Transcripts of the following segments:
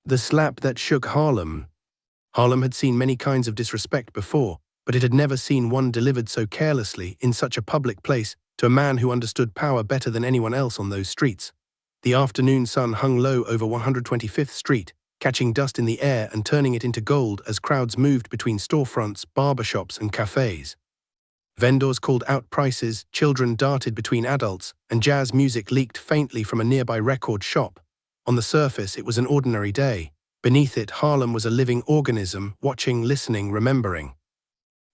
The slap that shook Harlem. Harlem had seen many kinds of disrespect before, but it had never seen one delivered so carelessly in such a public place to a man who understood power better than anyone else on those streets. The afternoon sun hung low over 125th Street, catching dust in the air and turning it into gold as crowds moved between storefronts, barbershops, and cafes. Vendors called out prices, children darted between adults, and jazz music leaked faintly from a nearby record shop. On the surface, it was an ordinary day. Beneath it, Harlem was a living organism, watching, listening, remembering.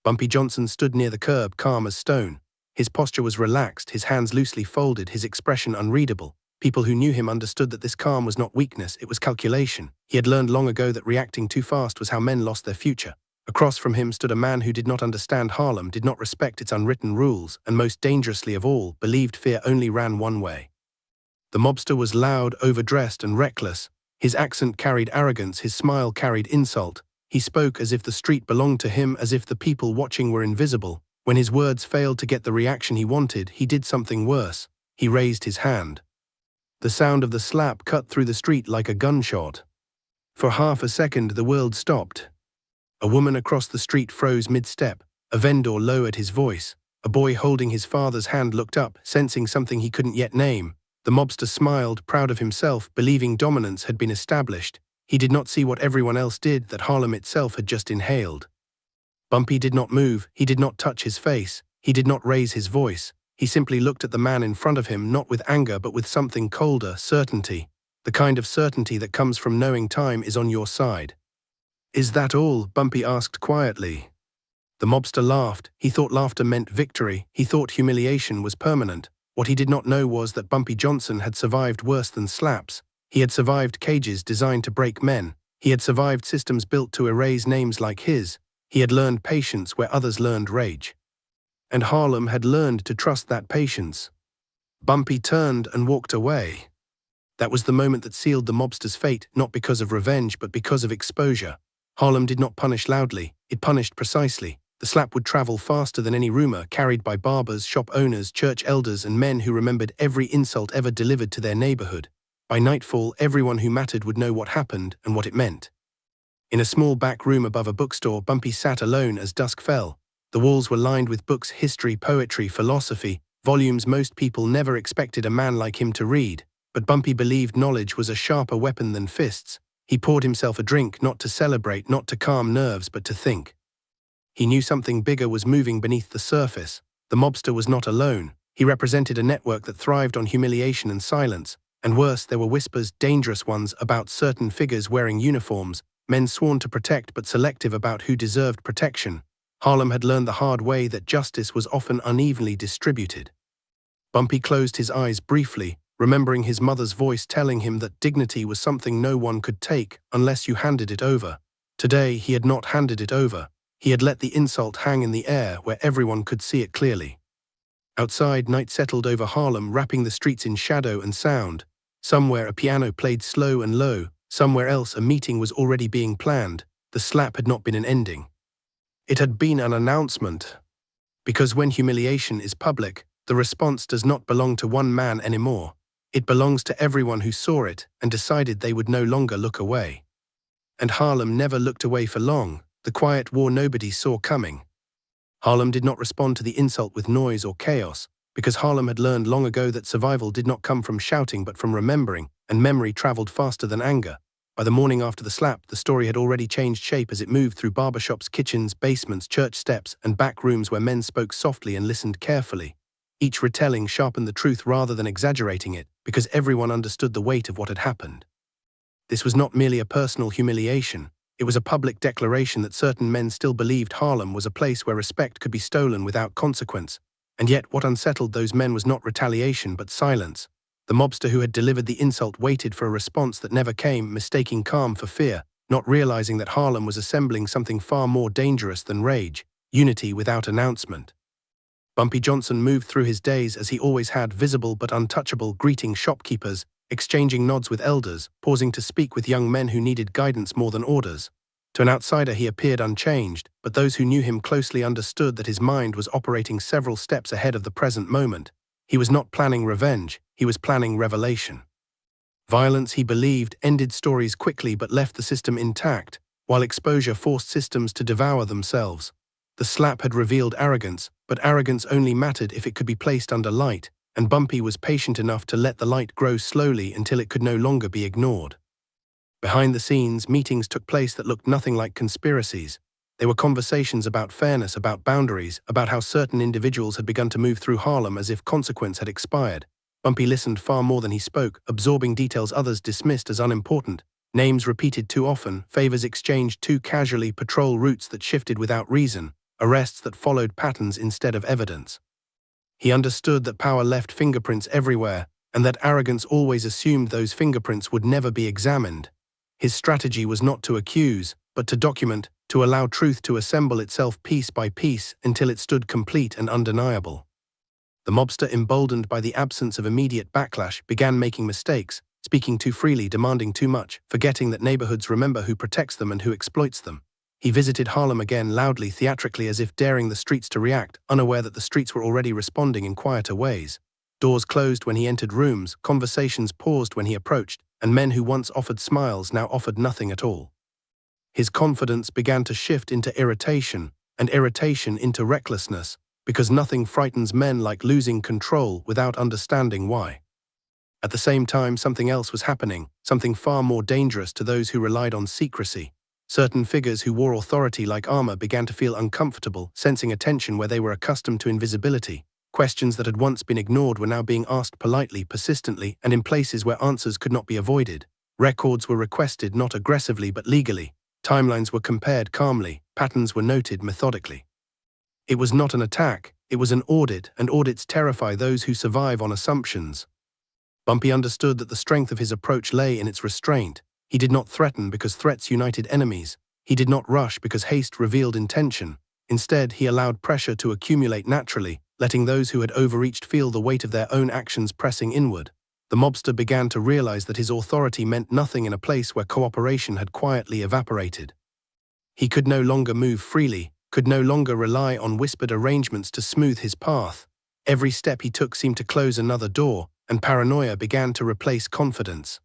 Bumpy Johnson stood near the curb, calm as stone. His posture was relaxed, his hands loosely folded, his expression unreadable. People who knew him understood that this calm was not weakness, it was calculation. He had learned long ago that reacting too fast was how men lost their future. Across from him stood a man who did not understand Harlem, did not respect its unwritten rules, and most dangerously of all, believed fear only ran one way. The mobster was loud, overdressed, and reckless. His accent carried arrogance, his smile carried insult. He spoke as if the street belonged to him, as if the people watching were invisible. When his words failed to get the reaction he wanted, he did something worse. He raised his hand. The sound of the slap cut through the street like a gunshot. For half a second, the world stopped. A woman across the street froze mid-step. A vendor lowered his voice. A boy holding his father's hand looked up, sensing something he couldn't yet name. The mobster smiled, proud of himself, believing dominance had been established. He did not see what everyone else did, that Harlem itself had just inhaled. Bumpy did not move, he did not touch his face, he did not raise his voice. He simply looked at the man in front of him, not with anger but with something colder, certainty. The kind of certainty that comes from knowing time is on your side. "Is that all?" Bumpy asked quietly. The mobster laughed. He thought laughter meant victory. He thought humiliation was permanent. What he did not know was that Bumpy Johnson had survived worse than slaps. He had survived cages designed to break men. He had survived systems built to erase names like his. He had learned patience where others learned rage. And Harlem had learned to trust that patience. Bumpy turned and walked away. That was the moment that sealed the mobster's fate, not because of revenge but because of exposure. Harlem did not punish loudly, it punished precisely. The slap would travel faster than any rumor, carried by barbers, shop owners, church elders, and men who remembered every insult ever delivered to their neighborhood. By nightfall, everyone who mattered would know what happened and what it meant. In a small back room above a bookstore, Bumpy sat alone as dusk fell. The walls were lined with books, history, poetry, philosophy, volumes most people never expected a man like him to read. But Bumpy believed knowledge was a sharper weapon than fists. He poured himself a drink, not to celebrate, not to calm nerves, but to think. He knew something bigger was moving beneath the surface. The mobster was not alone. He represented a network that thrived on humiliation and silence. And worse, there were whispers, dangerous ones, about certain figures wearing uniforms, men sworn to protect but selective about who deserved protection. Harlem had learned the hard way that justice was often unevenly distributed. Bumpy closed his eyes briefly, remembering his mother's voice telling him that dignity was something no one could take unless you handed it over. Today, he had not handed it over. He had let the insult hang in the air where everyone could see it clearly. Outside, night settled over Harlem, wrapping the streets in shadow and sound. Somewhere a piano played slow and low, somewhere else a meeting was already being planned. The slap had not been an ending. It had been an announcement. Because when humiliation is public, the response does not belong to one man anymore. It belongs to everyone who saw it and decided they would no longer look away. And Harlem never looked away for long, the quiet war nobody saw coming. Harlem did not respond to the insult with noise or chaos, because Harlem had learned long ago that survival did not come from shouting but from remembering, and memory traveled faster than anger. By the morning after the slap, the story had already changed shape as it moved through barbershops, kitchens, basements, church steps, and back rooms where men spoke softly and listened carefully. Each retelling sharpened the truth rather than exaggerating it, because everyone understood the weight of what had happened. This was not merely a personal humiliation. It was a public declaration that certain men still believed Harlem was a place where respect could be stolen without consequence. And yet what unsettled those men was not retaliation but silence. The mobster who had delivered the insult waited for a response that never came, mistaking calm for fear, not realizing that Harlem was assembling something far more dangerous than rage, unity without announcement. Bumpy Johnson moved through his days as he always had, visible but untouchable, greeting shopkeepers, exchanging nods with elders, pausing to speak with young men who needed guidance more than orders. To an outsider he appeared unchanged, but those who knew him closely understood that his mind was operating several steps ahead of the present moment. He was not planning revenge, he was planning revelation. Violence, he believed, ended stories quickly but left the system intact, while exposure forced systems to devour themselves. The slap had revealed arrogance, but arrogance only mattered if it could be placed under light, and Bumpy was patient enough to let the light grow slowly until it could no longer be ignored. Behind the scenes, meetings took place that looked nothing like conspiracies. They were conversations about fairness, about boundaries, about how certain individuals had begun to move through Harlem as if consequence had expired. Bumpy listened far more than he spoke, absorbing details others dismissed as unimportant, names repeated too often, favors exchanged too casually, patrol routes that shifted without reason, arrests that followed patterns instead of evidence. He understood that power left fingerprints everywhere, and that arrogance always assumed those fingerprints would never be examined. His strategy was not to accuse, but to document, to allow truth to assemble itself piece by piece until it stood complete and undeniable. The mobster, emboldened by the absence of immediate backlash, began making mistakes, speaking too freely, demanding too much, forgetting that neighborhoods remember who protects them and who exploits them. He visited Harlem again loudly, theatrically, as if daring the streets to react, unaware that the streets were already responding in quieter ways. Doors closed when he entered rooms, conversations paused when he approached, and men who once offered smiles now offered nothing at all. His confidence began to shift into irritation, and irritation into recklessness, because nothing frightens men like losing control without understanding why. At the same time, something else was happening, something far more dangerous to those who relied on secrecy. Certain figures who wore authority like armor began to feel uncomfortable, sensing a tension where they were accustomed to invisibility. Questions that had once been ignored were now being asked politely, persistently, and in places where answers could not be avoided. Records were requested not aggressively but legally. Timelines were compared calmly, patterns were noted methodically. It was not an attack, it was an audit, and audits terrify those who survive on assumptions. Bumpy understood that the strength of his approach lay in its restraint. He did not threaten because threats united enemies. He did not rush because haste revealed intention. Instead, he allowed pressure to accumulate naturally, letting those who had overreached feel the weight of their own actions pressing inward. The mobster began to realize that his authority meant nothing in a place where cooperation had quietly evaporated. He could no longer move freely, could no longer rely on whispered arrangements to smooth his path. Every step he took seemed to close another door, and paranoia began to replace confidence.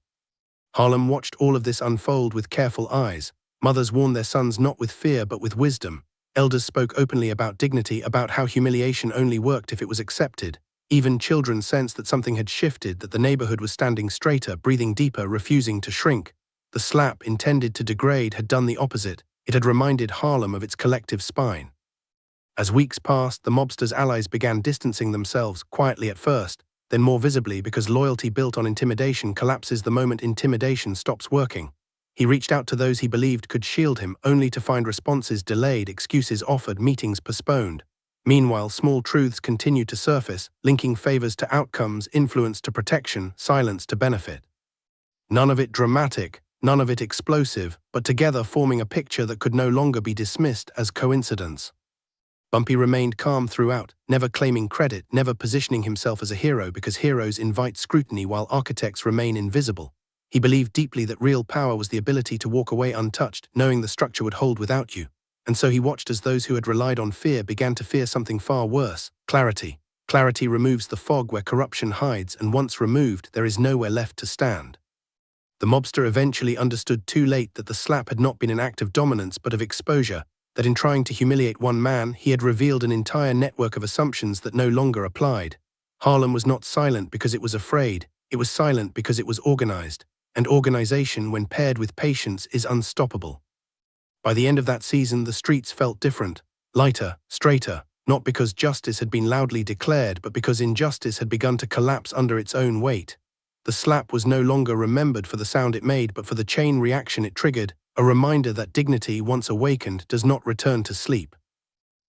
Harlem watched all of this unfold with careful eyes. Mothers warned their sons not with fear but with wisdom. Elders spoke openly about dignity, about how humiliation only worked if it was accepted. Even children sensed that something had shifted, that the neighborhood was standing straighter, breathing deeper, refusing to shrink. The slap, intended to degrade, had done the opposite. It had reminded Harlem of its collective spine. As weeks passed, the mobster's allies began distancing themselves, quietly at first, then more visibly, because loyalty built on intimidation collapses the moment intimidation stops working. He reached out to those he believed could shield him, only to find responses delayed, excuses offered, meetings postponed. Meanwhile, small truths continued to surface, linking favors to outcomes, influence to protection, silence to benefit. None of it dramatic, none of it explosive, but together forming a picture that could no longer be dismissed as coincidence. Bumpy remained calm throughout, never claiming credit, never positioning himself as a hero, because heroes invite scrutiny while architects remain invisible. He believed deeply that real power was the ability to walk away untouched, knowing the structure would hold without you. And so he watched as those who had relied on fear began to fear something far worse: clarity. Clarity removes the fog where corruption hides, and once removed, there is nowhere left to stand. The mobster eventually understood too late that the slap had not been an act of dominance but of exposure, that in trying to humiliate one man, he had revealed an entire network of assumptions that no longer applied. Harlem was not silent because it was afraid, it was silent because it was organized, and organization, when paired with patience, is unstoppable. By the end of that season, the streets felt different, lighter, straighter, not because justice had been loudly declared, but because injustice had begun to collapse under its own weight. The slap was no longer remembered for the sound it made, but for the chain reaction it triggered, a reminder that dignity, once awakened, does not return to sleep.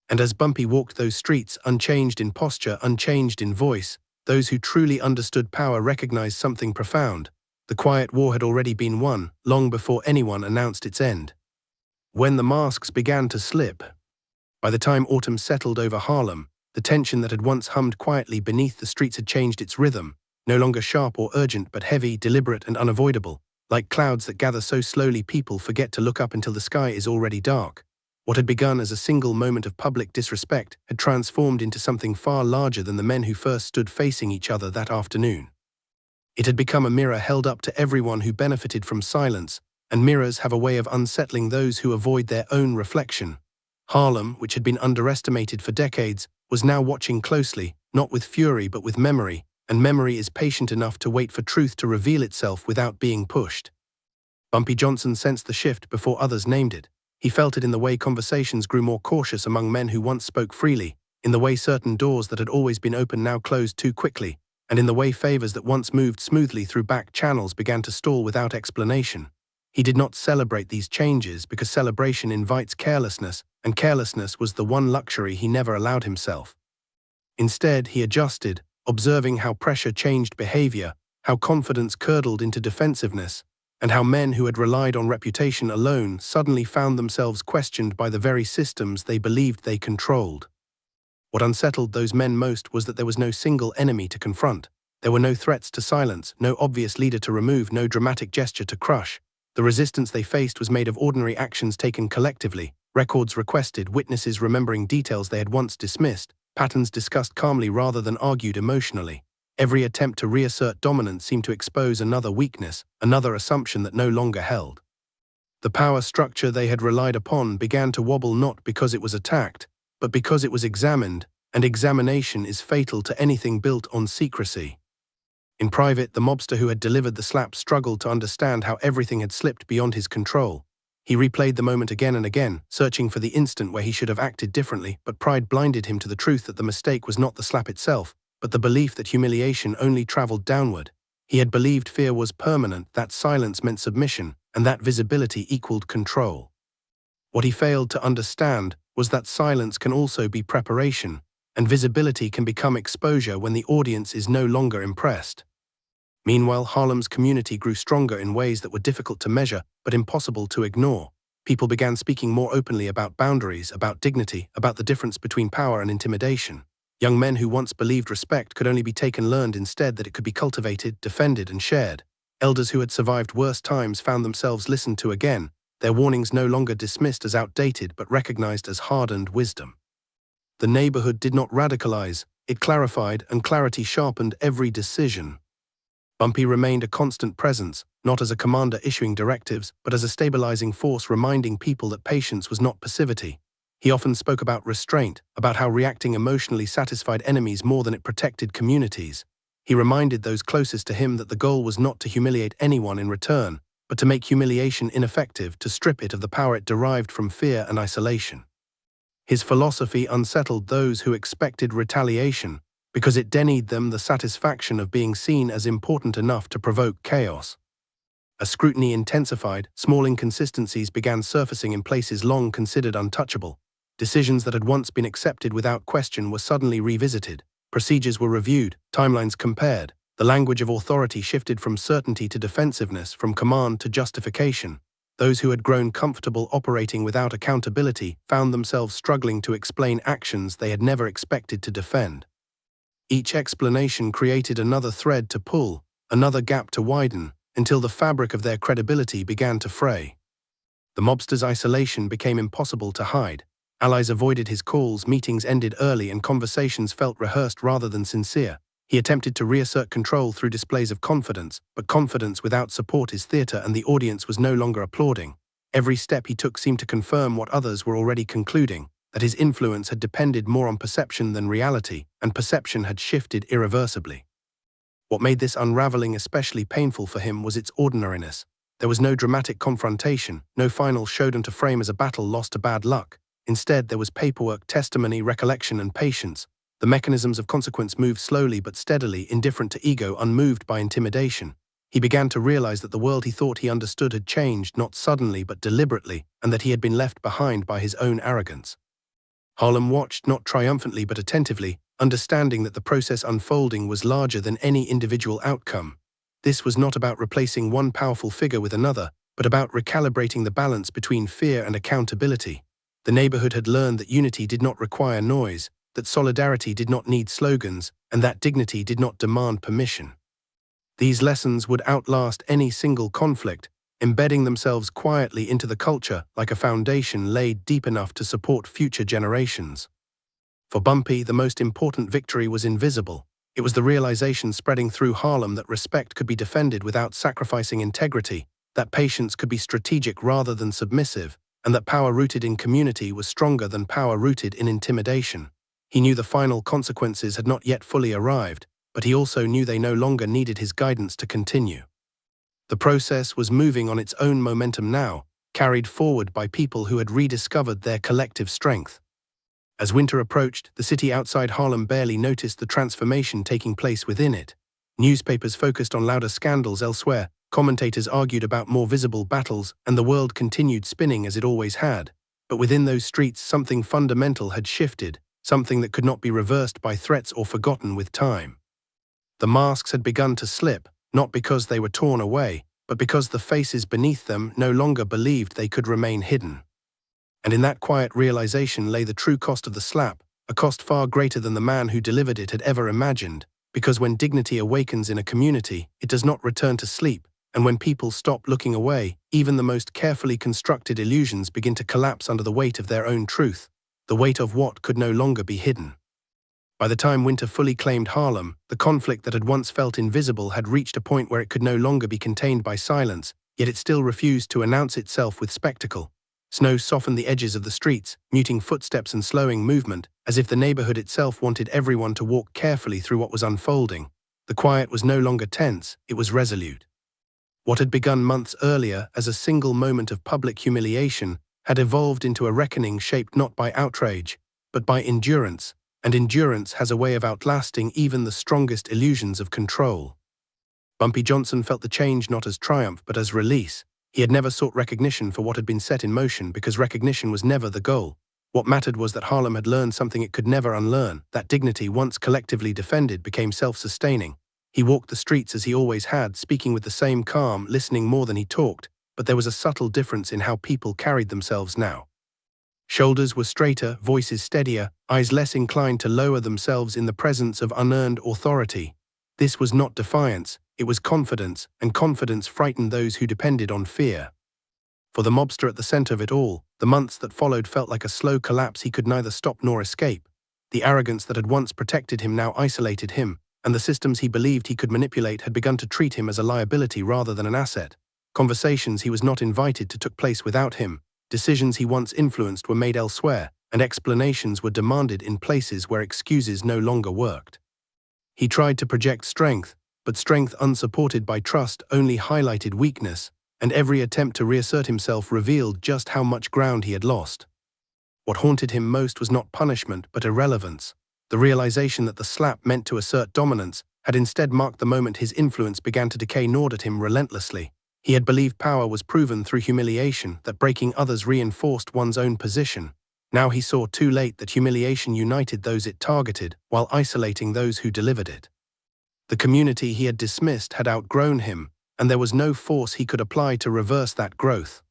And as Bumpy walked those streets, unchanged in posture, unchanged in voice, those who truly understood power recognized something profound. The quiet war had already been won, long before anyone announced its end. When the masks began to slip, by the time autumn settled over Harlem, the tension that had once hummed quietly beneath the streets had changed its rhythm, no longer sharp or urgent but heavy, deliberate and unavoidable. Like clouds that gather so slowly people forget to look up until the sky is already dark. What had begun as a single moment of public disrespect had transformed into something far larger than the men who first stood facing each other that afternoon. It had become a mirror held up to everyone who benefited from silence, and mirrors have a way of unsettling those who avoid their own reflection. Harlem, which had been underestimated for decades, was now watching closely, not with fury but with memory, and memory is patient enough to wait for truth to reveal itself without being pushed. Bumpy Johnson sensed the shift before others named it. He felt it in the way conversations grew more cautious among men who once spoke freely, in the way certain doors that had always been open now closed too quickly, and in the way favors that once moved smoothly through back channels began to stall without explanation. He did not celebrate these changes because celebration invites carelessness, and carelessness was the one luxury he never allowed himself. Instead, he adjusted, observing how pressure changed behavior, how confidence curdled into defensiveness, and how men who had relied on reputation alone suddenly found themselves questioned by the very systems they believed they controlled. What unsettled those men most was that there was no single enemy to confront. There were no threats to silence, no obvious leader to remove, no dramatic gesture to crush. The resistance they faced was made of ordinary actions taken collectively, records requested, witnesses remembering details they had once dismissed, patterns discussed calmly rather than argued emotionally. Every attempt to reassert dominance seemed to expose another weakness, another assumption that no longer held. The power structure they had relied upon began to wobble not because it was attacked, but because it was examined, and examination is fatal to anything built on secrecy. In private, the mobster who had delivered the slap struggled to understand how everything had slipped beyond his control. He replayed the moment again and again, searching for the instant where he should have acted differently, but pride blinded him to the truth that the mistake was not the slap itself, but the belief that humiliation only traveled downward. He had believed fear was permanent, that silence meant submission, and that visibility equaled control. What he failed to understand was that silence can also be preparation, and visibility can become exposure when the audience is no longer impressed. Meanwhile, Harlem's community grew stronger in ways that were difficult to measure but impossible to ignore. People began speaking more openly about boundaries, about dignity, about the difference between power and intimidation. Young men who once believed respect could only be taken learned instead that it could be cultivated, defended, and shared. Elders who had survived worse times found themselves listened to again, their warnings no longer dismissed as outdated but recognized as hardened wisdom. The neighborhood did not radicalize, it clarified, and clarity sharpened every decision. Bumpy remained a constant presence, not as a commander issuing directives, but as a stabilizing force reminding people that patience was not passivity. He often spoke about restraint, about how reacting emotionally satisfied enemies more than it protected communities. He reminded those closest to him that the goal was not to humiliate anyone in return, but to make humiliation ineffective, to strip it of the power it derived from fear and isolation. His philosophy unsettled those who expected retaliation, because it denied them the satisfaction of being seen as important enough to provoke chaos. As scrutiny intensified, small inconsistencies began surfacing in places long considered untouchable. Decisions that had once been accepted without question were suddenly revisited. Procedures were reviewed, timelines compared. The language of authority shifted from certainty to defensiveness, from command to justification. Those who had grown comfortable operating without accountability found themselves struggling to explain actions they had never expected to defend. Each explanation created another thread to pull, another gap to widen, until the fabric of their credibility began to fray. The mobster's isolation became impossible to hide. Allies avoided his calls, meetings ended early, and conversations felt rehearsed rather than sincere. He attempted to reassert control through displays of confidence, but confidence without support is theater, and the audience was no longer applauding. Every step he took seemed to confirm what others were already concluding, that his influence had depended more on perception than reality, and perception had shifted irreversibly. What made this unraveling especially painful for him was its ordinariness. There was no dramatic confrontation, no final showdown to frame as a battle lost to bad luck. Instead, there was paperwork, testimony, recollection, and patience. The mechanisms of consequence moved slowly but steadily, indifferent to ego, unmoved by intimidation. He began to realize that the world he thought he understood had changed, not suddenly but deliberately, and that he had been left behind by his own arrogance. Harlem watched, not triumphantly but attentively, understanding that the process unfolding was larger than any individual outcome. This was not about replacing one powerful figure with another, but about recalibrating the balance between fear and accountability. The neighborhood had learned that unity did not require noise, that solidarity did not need slogans, and that dignity did not demand permission. These lessons would outlast any single conflict, embedding themselves quietly into the culture like a foundation laid deep enough to support future generations. For Bumpy, the most important victory was invisible. It was the realization spreading through Harlem that respect could be defended without sacrificing integrity, that patience could be strategic rather than submissive, and that power rooted in community was stronger than power rooted in intimidation. He knew the final consequences had not yet fully arrived, but he also knew they no longer needed his guidance to continue. The process was moving on its own momentum now, carried forward by people who had rediscovered their collective strength. As winter approached, the city outside Harlem barely noticed the transformation taking place within it. Newspapers focused on louder scandals elsewhere, commentators argued about more visible battles, and the world continued spinning as it always had. But within those streets, something fundamental had shifted, something that could not be reversed by threats or forgotten with time. The masks had begun to slip, not because they were torn away, but because the faces beneath them no longer believed they could remain hidden. And in that quiet realization lay the true cost of the slap, a cost far greater than the man who delivered it had ever imagined, because when dignity awakens in a community, it does not return to sleep, and when people stop looking away, even the most carefully constructed illusions begin to collapse under the weight of their own truth, the weight of what could no longer be hidden. By the time winter fully claimed Harlem, the conflict that had once felt invisible had reached a point where it could no longer be contained by silence, yet it still refused to announce itself with spectacle. Snow softened the edges of the streets, muting footsteps and slowing movement, as if the neighborhood itself wanted everyone to walk carefully through what was unfolding. The quiet was no longer tense, it was resolute. What had begun months earlier as a single moment of public humiliation had evolved into a reckoning shaped not by outrage, but by endurance, and endurance has a way of outlasting even the strongest illusions of control. Bumpy Johnson felt the change not as triumph but as release. He had never sought recognition for what had been set in motion because recognition was never the goal. What mattered was that Harlem had learned something it could never unlearn, that dignity, once collectively defended, became self-sustaining. He walked the streets as he always had, speaking with the same calm, listening more than he talked, but there was a subtle difference in how people carried themselves now. Shoulders were straighter, voices steadier, eyes less inclined to lower themselves in the presence of unearned authority. This was not defiance, it was confidence, and confidence frightened those who depended on fear. For the mobster at the center of it all, the months that followed felt like a slow collapse he could neither stop nor escape. The arrogance that had once protected him now isolated him, and the systems he believed he could manipulate had begun to treat him as a liability rather than an asset. Conversations he was not invited to took place without him, decisions he once influenced were made elsewhere, and explanations were demanded in places where excuses no longer worked. He tried to project strength, but strength unsupported by trust only highlighted weakness, and every attempt to reassert himself revealed just how much ground he had lost. What haunted him most was not punishment but irrelevance. The realization that the slap meant to assert dominance had instead marked the moment his influence began to decay, gnawed at him relentlessly. He had believed power was proven through humiliation, that breaking others reinforced one's own position. Now he saw too late that humiliation united those it targeted, while isolating those who delivered it. The community he had dismissed had outgrown him, and there was no force he could apply to reverse that growth.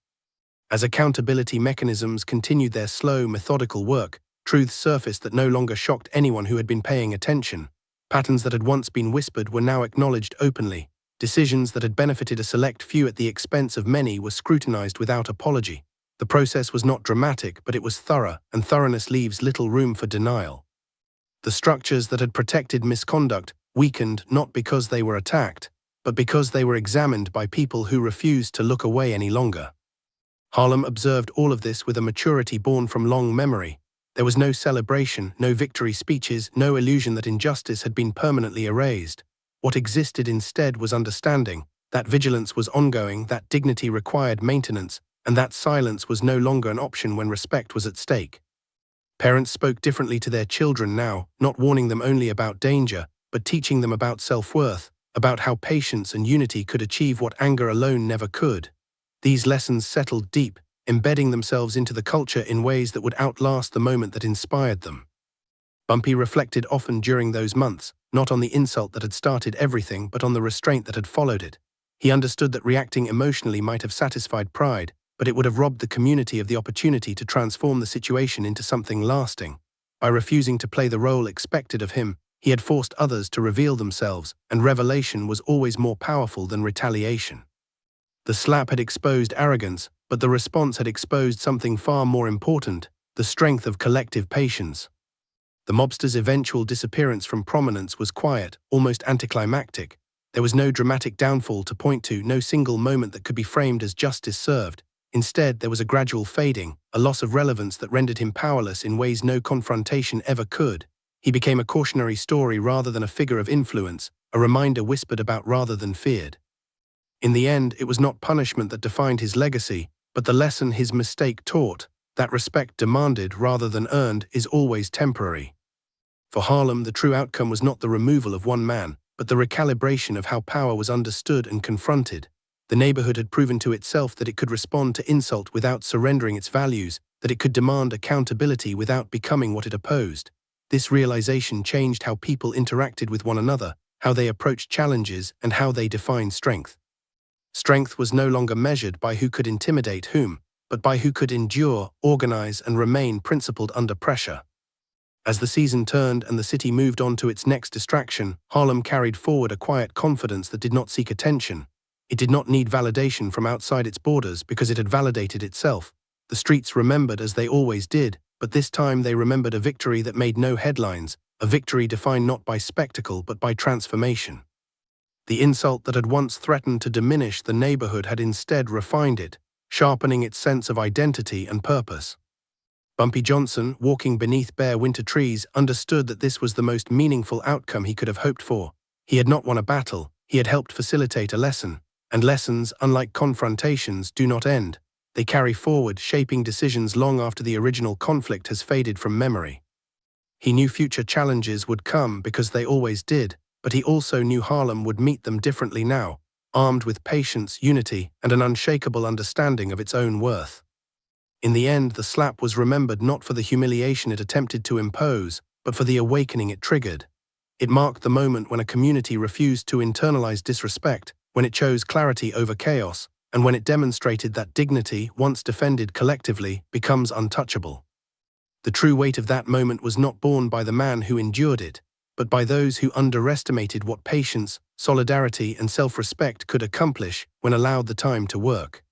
As accountability mechanisms continued their slow, methodical work, truths surfaced that no longer shocked anyone who had been paying attention. Patterns that had once been whispered were now acknowledged openly. Decisions that had benefited a select few at the expense of many were scrutinized without apology. The process was not dramatic, but it was thorough, and thoroughness leaves little room for denial. The structures that had protected misconduct weakened not because they were attacked, but because they were examined by people who refused to look away any longer. Harlem observed all of this with a maturity born from long memory. There was no celebration, no victory speeches, no illusion that injustice had been permanently erased. What existed instead was understanding, that vigilance was ongoing, that dignity required maintenance, and that silence was no longer an option when respect was at stake. Parents spoke differently to their children now, not warning them only about danger, but teaching them about self-worth, about how patience and unity could achieve what anger alone never could. These lessons settled deep, embedding themselves into the culture in ways that would outlast the moment that inspired them. Bumpy reflected often during those months, not on the insult that had started everything, but on the restraint that had followed it. He understood that reacting emotionally might have satisfied pride, but it would have robbed the community of the opportunity to transform the situation into something lasting. By refusing to play the role expected of him, he had forced others to reveal themselves, and revelation was always more powerful than retaliation. The slap had exposed arrogance, but the response had exposed something far more important, the strength of collective patience. The mobster's eventual disappearance from prominence was quiet, almost anticlimactic. There was no dramatic downfall to point to, no single moment that could be framed as justice served. Instead, there was a gradual fading, a loss of relevance that rendered him powerless in ways no confrontation ever could. He became a cautionary story rather than a figure of influence, a reminder whispered about rather than feared. In the end, it was not punishment that defined his legacy, but the lesson his mistake taught, that respect demanded rather than earned is always temporary. For Harlem, the true outcome was not the removal of one man, but the recalibration of how power was understood and confronted. The neighborhood had proven to itself that it could respond to insult without surrendering its values, that it could demand accountability without becoming what it opposed. This realization changed how people interacted with one another, how they approached challenges, and how they defined strength. Strength was no longer measured by who could intimidate whom, but by who could endure, organize, and remain principled under pressure. As the season turned and the city moved on to its next distraction, Harlem carried forward a quiet confidence that did not seek attention. It did not need validation from outside its borders because it had validated itself. The streets remembered as they always did, but this time they remembered a victory that made no headlines, a victory defined not by spectacle but by transformation. The insult that had once threatened to diminish the neighborhood had instead refined it, sharpening its sense of identity and purpose. Bumpy Johnson, walking beneath bare winter trees, understood that this was the most meaningful outcome he could have hoped for. He had not won a battle, he had helped facilitate a lesson, and lessons, unlike confrontations, do not end. They carry forward, shaping decisions long after the original conflict has faded from memory. He knew future challenges would come because they always did, but he also knew Harlem would meet them differently now, armed with patience, unity, and an unshakable understanding of its own worth. In the end, the slap was remembered not for the humiliation it attempted to impose, but for the awakening it triggered. It marked the moment when a community refused to internalize disrespect, when it chose clarity over chaos, and when it demonstrated that dignity, once defended collectively, becomes untouchable. The true weight of that moment was not borne by the man who endured it, but by those who underestimated what patience, solidarity, and self-respect could accomplish when allowed the time to work.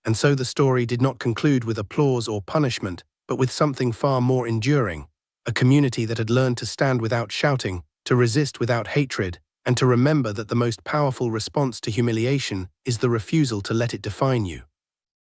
And so the story did not conclude with applause or punishment, but with something far more enduring, a community that had learned to stand without shouting, to resist without hatred, and to remember that the most powerful response to humiliation is the refusal to let it define you.